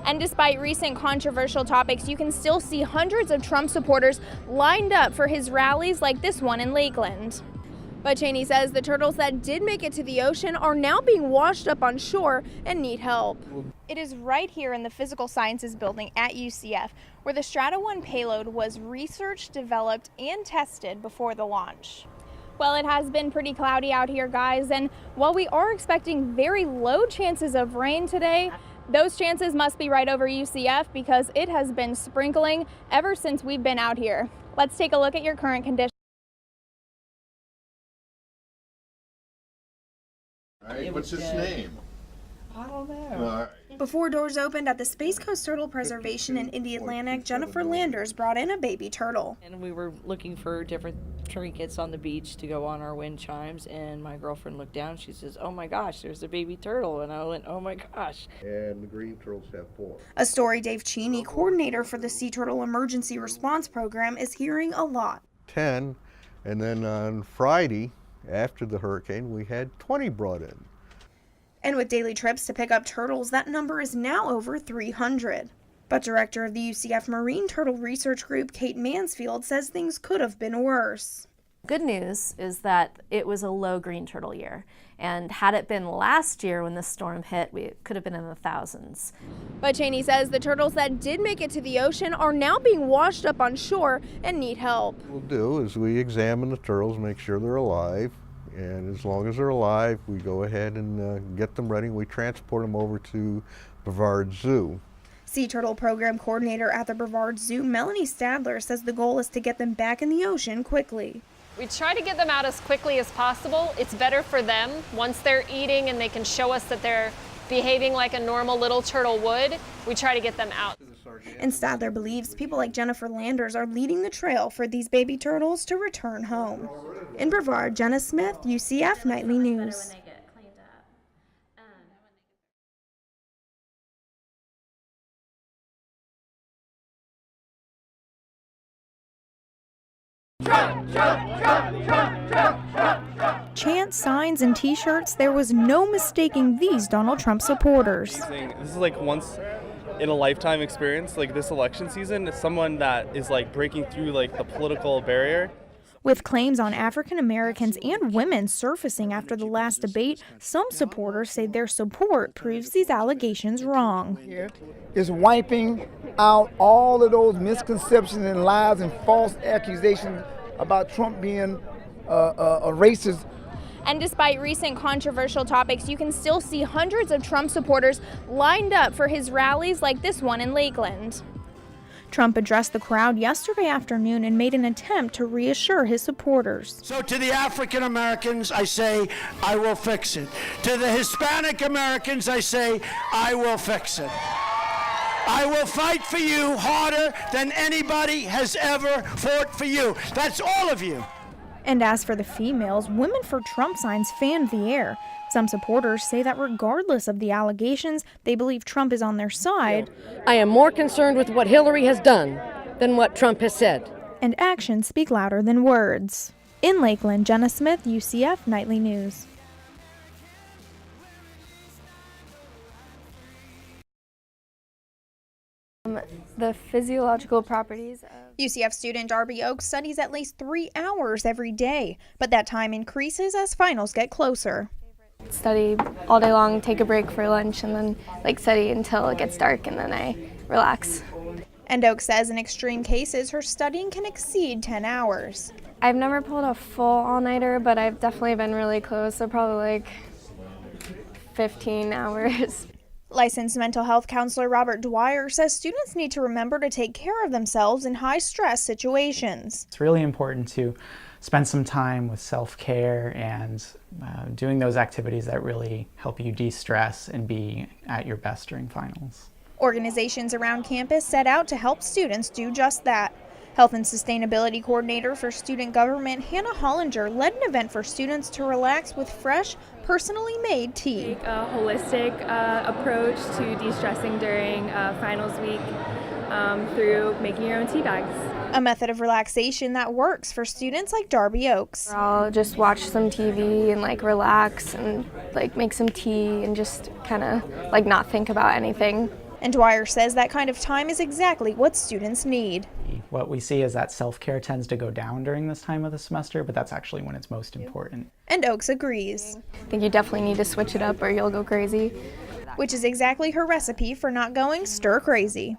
And despite recent controversial topics, you can still see hundreds of Trump supporters lined up for his rallies like this one in Lakeland. But Cheney says the turtles that did make it to the ocean are now being washed up on shore and need help. It is right here in the Physical Sciences building at UCF where the Strata One payload was researched, developed, and tested before the launch. Well, it has been pretty cloudy out here, guys, and while we are expecting very low chances of rain today, those chances must be right over UCF because it has been sprinkling ever since we've been out here. Let's take a look at your current conditions. All right, what's his name? I don't know. Before doors opened at the Space Coast Turtle Preservation in the Atlantic, Jennifer Landers brought in a baby turtle. And we were looking for different trinkets on the beach to go on our wind chimes, and my girlfriend looked down. She says, "Oh my gosh, there's a baby turtle." And I went, "Oh my gosh." And the green turtles have 4. A story Dave Cheney, coordinator for the Sea Turtle Emergency Response Program, is hearing a lot. 10, and then on Friday, after the hurricane, we had 20 brought in. And with daily trips to pick up turtles, that number is now over 300. But director of the UCF Marine Turtle Research Group, Kate Mansfield, says things could have been worse. Good news is that it was a low green turtle year, and had it been last year when the storm hit, we could have been in the thousands. But Cheney says the turtles that did make it to the ocean are now being washed up on shore and need help. What we'll do is we examine the turtles, make sure they're alive, and as long as they're alive, we go ahead and get them ready. We transport them over to Brevard Zoo. Sea Turtle Program Coordinator at the Brevard Zoo, Melanie Stadler, says the goal is to get them back in the ocean quickly. We try to get them out as quickly as possible. It's better for them once they're eating and they can show us that they're behaving like a normal little turtle would. We try to get them out. And Stadler believes people like Jennifer Landers are leading the trail for these baby turtles to return home. In Brevard, Jenna Smith, UCF Nightly News. Chants, signs, and t-shirts, there was no mistaking these Donald Trump supporters. This is like once in a lifetime experience, like this election season. It's someone that is like breaking through like the political barrier. With claims on African Americans and women surfacing after the last debate, some supporters say their support proves these allegations wrong. Is wiping out all of those misconceptions and lies and false accusations about Trump being a racist. And despite recent controversial topics, you can still see hundreds of Trump supporters lined up for his rallies like this one in Lakeland. Trump addressed the crowd yesterday afternoon and made an attempt to reassure his supporters. So to the African Americans, I say, I will fix it. To the Hispanic Americans, I say, I will fix it. I will fight for you harder than anybody has ever fought for you. That's all of you. And as for the females, Women for Trump signs fanned the air. Some supporters say that regardless of the allegations, they believe Trump is on their side. I am more concerned with what Hillary has done than what Trump has said. And actions speak louder than words. In Lakeland, Jenna Smith, UCF Nightly News. The physiological properties of UCF student Darby Oaks studies at least 3 hours every day, but that time increases as finals get closer. study all day long, take a break for lunch, and then study until it gets dark, and then I relax. And Oaks says in extreme cases, her studying can exceed 10 hours. I've never pulled a full all-nighter, but I've definitely been really close, so probably 15 hours. Licensed mental health counselor Robert Dwyer says students need to remember to take care of themselves in high-stress situations. It's really important to spend some time with self-care and doing those activities that really help you de-stress and be at your best during finals. Organizations around campus set out to help students do just that. Health and Sustainability Coordinator for Student Government Hannah Hollinger led an event for students to relax with fresh, personally made tea. Take a holistic approach to de-stressing during finals week through making your own tea bags. A method of relaxation that works for students like Darby Oaks. I'll just watch some TV and relax and make some tea and just kind of not think about anything. And Dwyer says that kind of time is exactly what students need. What we see is that self-care tends to go down during this time of the semester, but that's actually when it's most important. And Oaks agrees. I think you definitely need to switch it up or you'll go crazy. Which is exactly her recipe for not going stir crazy.